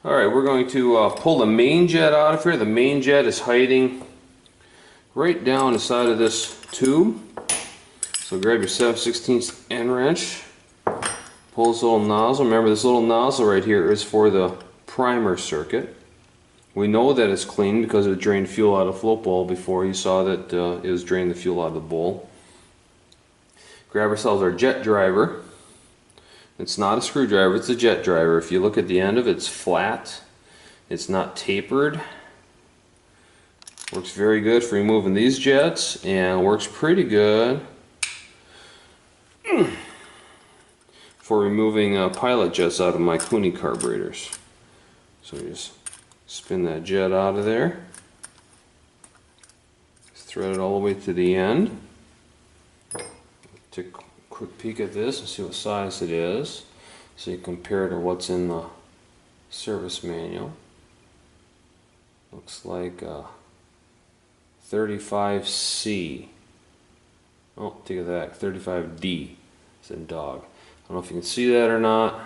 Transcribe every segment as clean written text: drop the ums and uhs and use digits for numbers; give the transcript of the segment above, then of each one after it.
Alright, we're going to pull the main jet out of here. The main jet is hiding right down the side of this tube. So grab your 7/16 end wrench, pull this little nozzle. Remember, this little nozzle right here is for the primer circuit. We know that it's clean because it drained fuel out of the float bowl before. You saw that it was draining the fuel out of the bowl. Grab ourselves our jet driver. It's not a screwdriver, it's a jet driver. If you look at the end of it, it's flat. It's not tapered. Works very good for removing these jets, and works pretty good for removing pilot jets out of my Cooney carburetors. So you just spin that jet out of there. Thread it all the way to the end. Take a quick peek at this and see what size it is, so you compare it to what's in the service manual. Looks like 35C. Oh, take it back, 35D. It's in dog. I don't know if you can see that or not.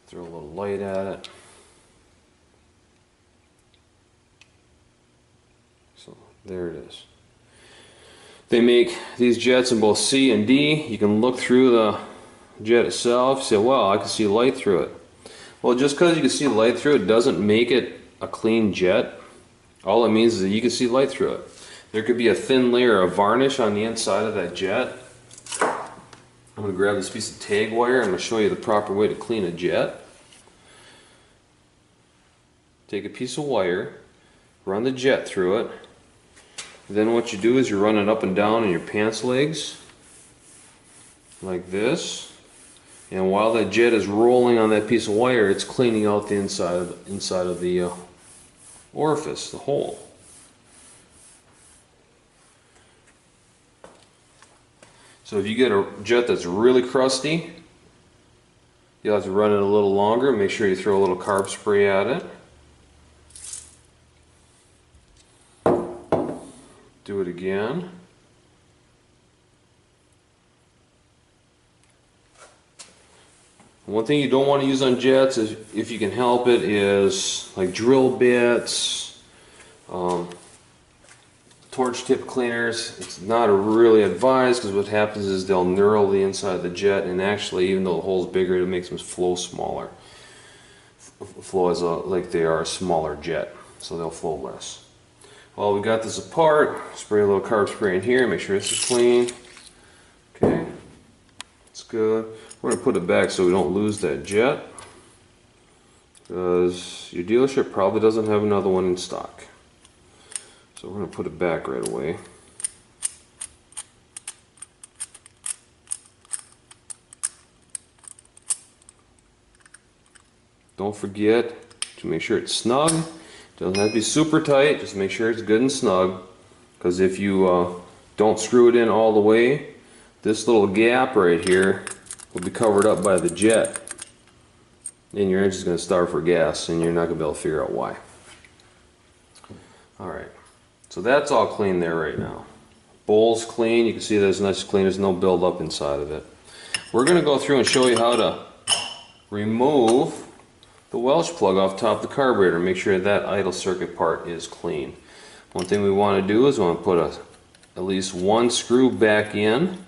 Throw a little light at it. So there it is. They make these jets in both C and D. You can look through the jet itself, say, well, I can see light through it. Well, just because you can see light through it doesn't make it a clean jet. All it means is that you can see light through it. There could be a thin layer of varnish on the inside of that jet. I'm going to grab this piece of tag wire. I'm going to show you the proper way to clean a jet. Take a piece of wire, run the jet through it. Then what you do is you run it up and down in your pants legs like this, and while that jet is rolling on that piece of wire, it's cleaning out the inside of the orifice, the hole. So if you get a jet that's really crusty, you'll have to run it a little longer. Make sure you throw a little carb spray at it. Do it again. One thing you don't want to use on jets, is, if you can help it, is like drill bits, torch tip cleaners. It's not really advised, because what happens is they'll knurl the inside of the jet, and actually, even though the hole's bigger, it makes them flow smaller. Flow as like they are a smaller jet, so they'll flow less. Well, we got this apart. Spray a little carb spray in here, make sure this is clean. Okay, it's good. We're going to put it back so we don't lose that jet, because your dealership probably doesn't have another one in stock. So we're going to put it back right away. Don't forget to make sure it's snug. Doesn't have to be super tight, just make sure it's good and snug, because if you don't screw it in all the way, this little gap right here will be covered up by the jet, and your engine's going to starve for gas, and you're not going to be able to figure out why. Alright, so that's all clean there right now. Bowl's clean, you can see that it's nice and clean, there's no buildup inside of it. We're going to go through and show you how to remove the Welch plug off top of the carburetor. Make sure that idle circuit part is clean. One thing we want to do is we want to put at least one screw back in,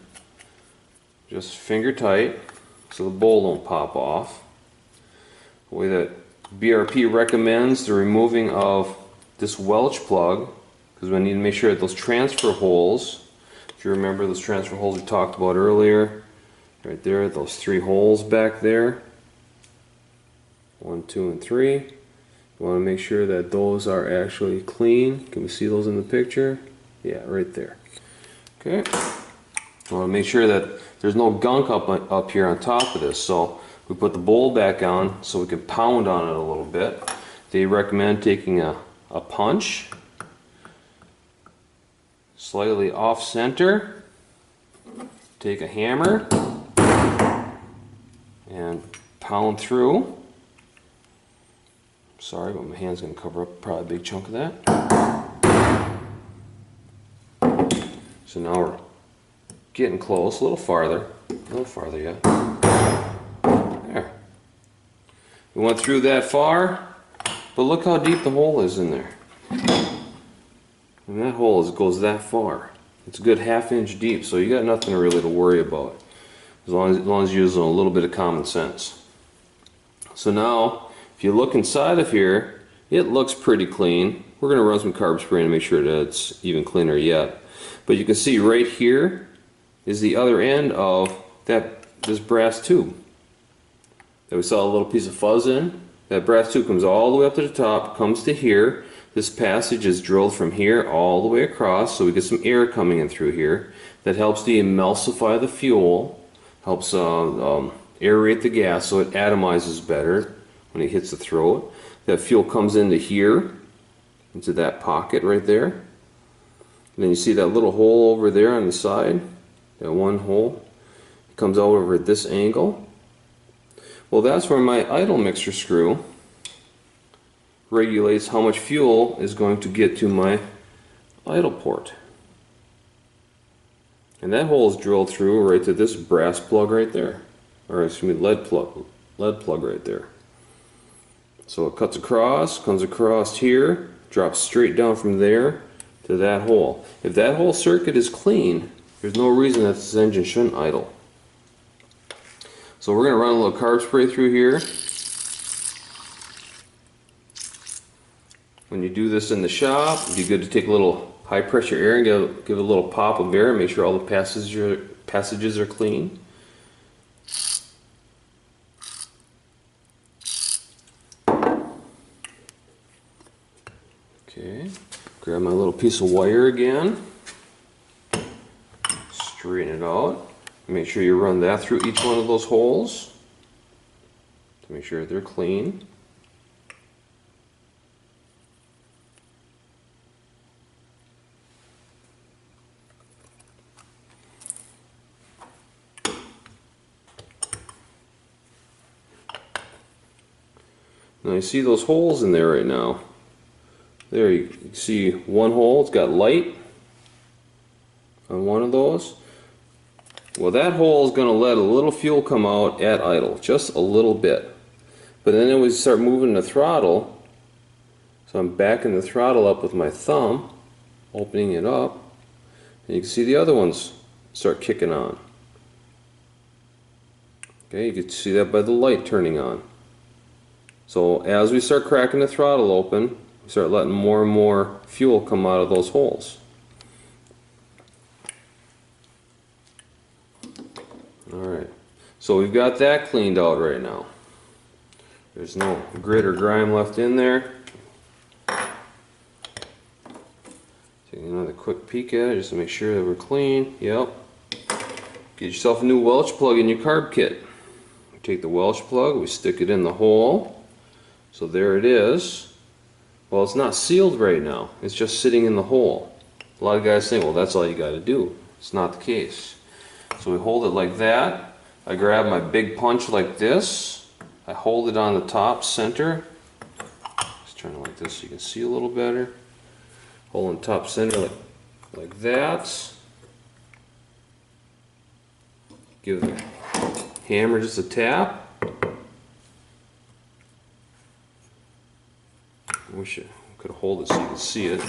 just finger tight, so the bowl don't pop off. The way that BRP recommends the removing of this Welch plug, because we need to make sure that those transfer holes, if you remember those transfer holes we talked about earlier, right there, those 3 holes back there, 1, 2, and 3. You want to make sure that those are actually clean. Can we see those in the picture? Yeah, right there. Okay. You want to make sure that there's no gunk up here on top of this. So we put the bowl back on so we can pound on it a little bit. They recommend taking a punch, slightly off center, take a hammer, and pound through. Sorry, but my hand's going to cover up probably a big chunk of that. So now we're getting close, a little farther yet. There. We went through that far, but look how deep the hole is in there. And that hole goes that far. It's a good ½ inch deep, so you got nothing really to worry about, as long as you're using a little bit of common sense. So now, if you look inside of here, it looks pretty clean. We're going to run some carb spray to make sure that it's even cleaner yet. But you can see right here is the other end of this brass tube that we saw a little piece of fuzz in. That brass tube comes all the way up to the top, comes to here. This passage is drilled from here all the way across, so we get some air coming in through here. That helps to emulsify the fuel, helps aerate the gas so it atomizes better when it hits the throat. That fuel comes into here, into that pocket right there. And then you see that little hole over there on the side, that one hole. It comes out over at this angle. Well, that's where my idle mixer screw regulates how much fuel is going to get to my idle port. And that hole is drilled through right to this brass plug right there. Or excuse me, lead plug right there. So it cuts across, comes across here, drops straight down from there to that hole. If that whole circuit is clean, there's no reason that this engine shouldn't idle. So we're going to run a little carb spray through here. When you do this in the shop, it'd be good to take a little high pressure air and give it a little pop of air and make sure all the passages are clean. Okay, grab my little piece of wire again, straighten it out, make sure you run that through each one of those holes to make sure they're clean. Now you see those holes in there right now. There you can see one hole, it's got light on one of those. Well, that hole is going to let a little fuel come out at idle, just a little bit. But then we start moving the throttle, so I'm backing the throttle up with my thumb, opening it up, and you can see the other ones start kicking on. Okay, you can see that by the light turning on. So as we start cracking the throttle open, we start letting more and more fuel come out of those holes. Alright, so we've got that cleaned out right now. There's no grit or grime left in there. Take another quick peek at it just to make sure that we're clean. Yep. Get yourself a new Welch plug in your carb kit. We take the Welch plug, we stick it in the hole. So there it is. Well, it's not sealed right now. It's just sitting in the hole. A lot of guys think, well, that's all you got to do. It's not the case. So we hold it like that. I grab my big punch like this. I hold it on the top center. Just turn it like this so you can see a little better. Hold on top center like that. Give the hammer just a tap. I wish I could hold it so you can see it.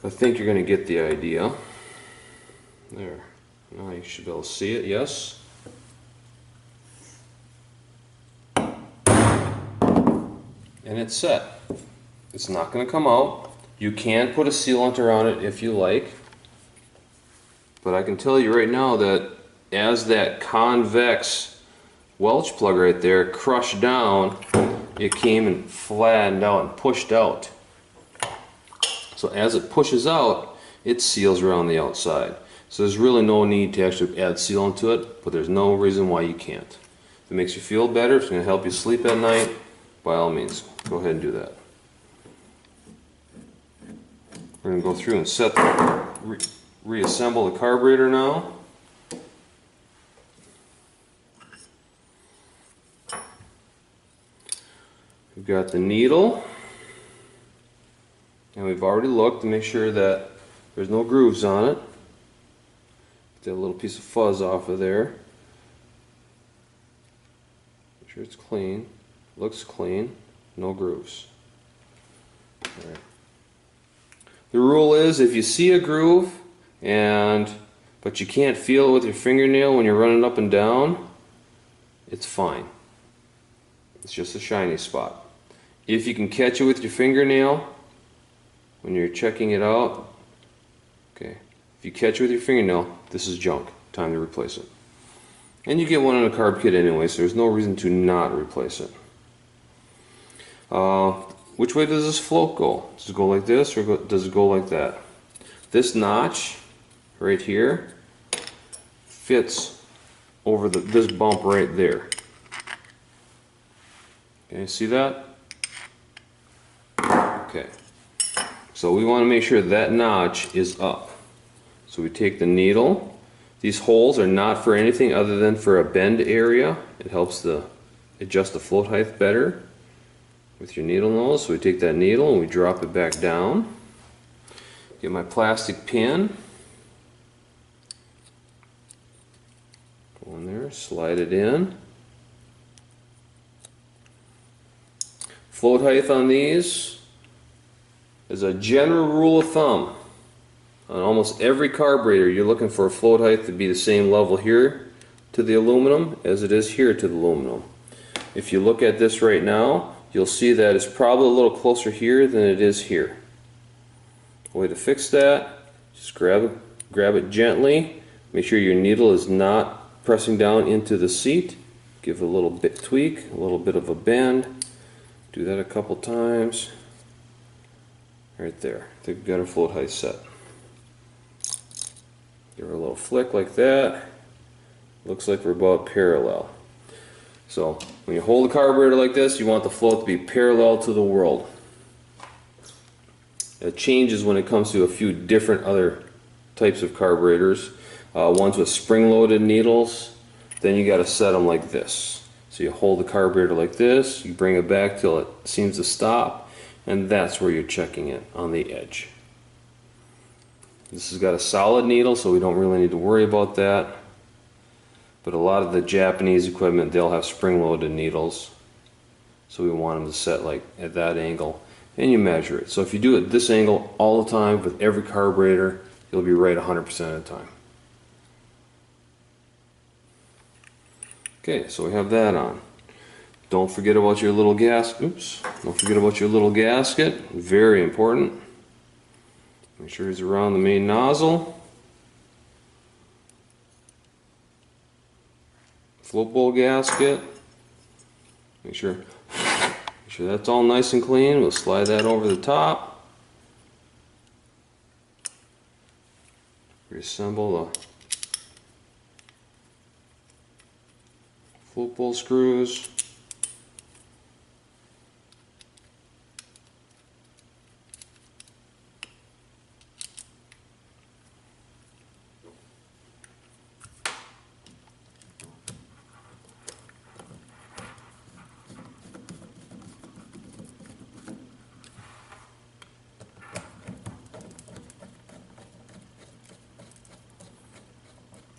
I think you're going to get the idea. There. Now you should be able to see it, yes. And it's set. It's not going to come out. You can put a sealant around it if you like. But I can tell you right now that as that convex Welch plug right there crushed down, it came and flattened out and pushed out. So as it pushes out, it seals around the outside. So there's really no need to actually add sealant to it, but there's no reason why you can't. If it makes you feel better, if it's going to help you sleep at night, by all means, go ahead and do that. We're going to go through and reassemble the carburetor now. We've got the needle, and we've already looked to make sure that there's no grooves on it. Get that little piece of fuzz off of there. Make sure it's clean. Looks clean. No grooves. All right. The rule is if you see a groove but you can't feel it with your fingernail when you're running up and down, it's fine. It's just a shiny spot. If you can catch it with your fingernail when you're checking it out, okay, if you catch it with your fingernail, this is junk. Time to replace it. And you get one in a carb kit anyway, so there's no reason to not replace it. Which way does this float go? Does it go like this or does it go like that? This notch right here fits over this bump right there. Okay, see that? Okay. So we want to make sure that notch is up. So we take the needle. These holes are not for anything other than for a bend area. It helps to adjust the float height better with your needle nose. So we take that needle and we drop it back down. Get my plastic pin. Go in there, slide it in. Float height on these is a general rule of thumb. On almost every carburetor, you're looking for a float height to be the same level here to the aluminum as it is here to the aluminum. If you look at this right now, you'll see that it's probably a little closer here than it is here. The way to fix that, just grab it gently. Make sure your needle is not pressing down into the seat. Give it a little bit tweak, a little bit of a bend. Do that a couple times. Right there. I think we've got our float height set. Give her a little flick like that. Looks like we're about parallel. So when you hold the carburetor like this, you want the float to be parallel to the world. It changes when it comes to a few different other types of carburetors. Ones with spring-loaded needles, then you got to set them like this. So you hold the carburetor like this, you bring it back till it seems to stop, and that's where you're checking it, on the edge. This has got a solid needle, so we don't really need to worry about that. But a lot of the Japanese equipment, they'll have spring-loaded needles. So we want them to set like at that angle, and you measure it. So if you do it at this angle all the time with every carburetor, you'll be right 100% of the time. Okay, so we have that on. Don't forget about your little don't forget about your little gasket. Very important. Make sure it's around the main nozzle. Float bowl gasket. Make sure that's all nice and clean. We'll slide that over the top. Reassemble the float bowl screws.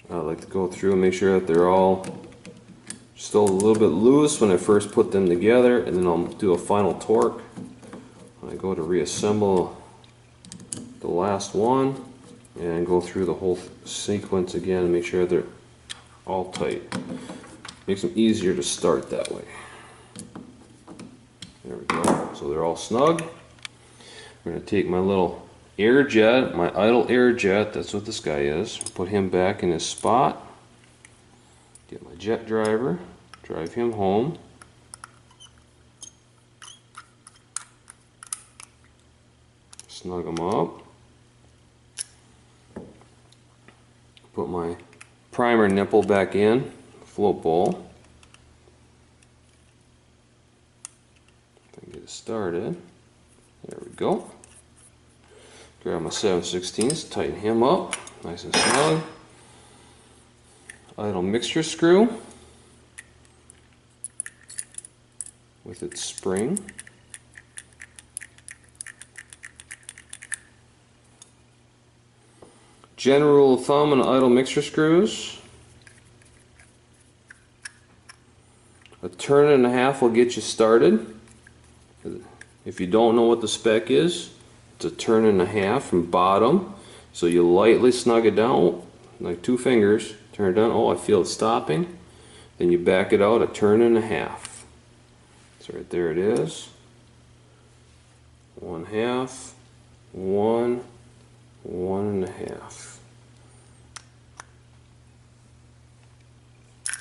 I like to go through and make sure that they're all still a little bit loose when I first put them together, and then I'll do a final torque when I go to reassemble the last one, and go through the whole sequence again and make sure they're all tight. Makes them easier to start that way. There we go. So they're all snug. We're going to take my little air jet, my idle air jet, that's what this guy is. Put him back in his spot. Get my jet driver, drive him home. Snug him up. Put my primer nipple back in, float bowl. Get it started. There we go. Grab my 7/16, tighten him up, nice and snug. Idle mixture screw with its spring. General rule of thumb on idle mixture screws: A turn and a half will get you started. If you don't know what the spec is, it's a turn and a half from bottom. So you lightly snug it down, like 2 fingers, turn it down. Oh, I feel it stopping. Then you back it out a turn and a half. So right there it is. 1/2, 1, 1.5.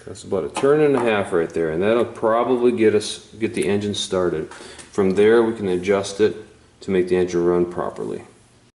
That's about a turn and a half right there, and that'll probably get the engine started. From there we can adjust it to make the engine run properly.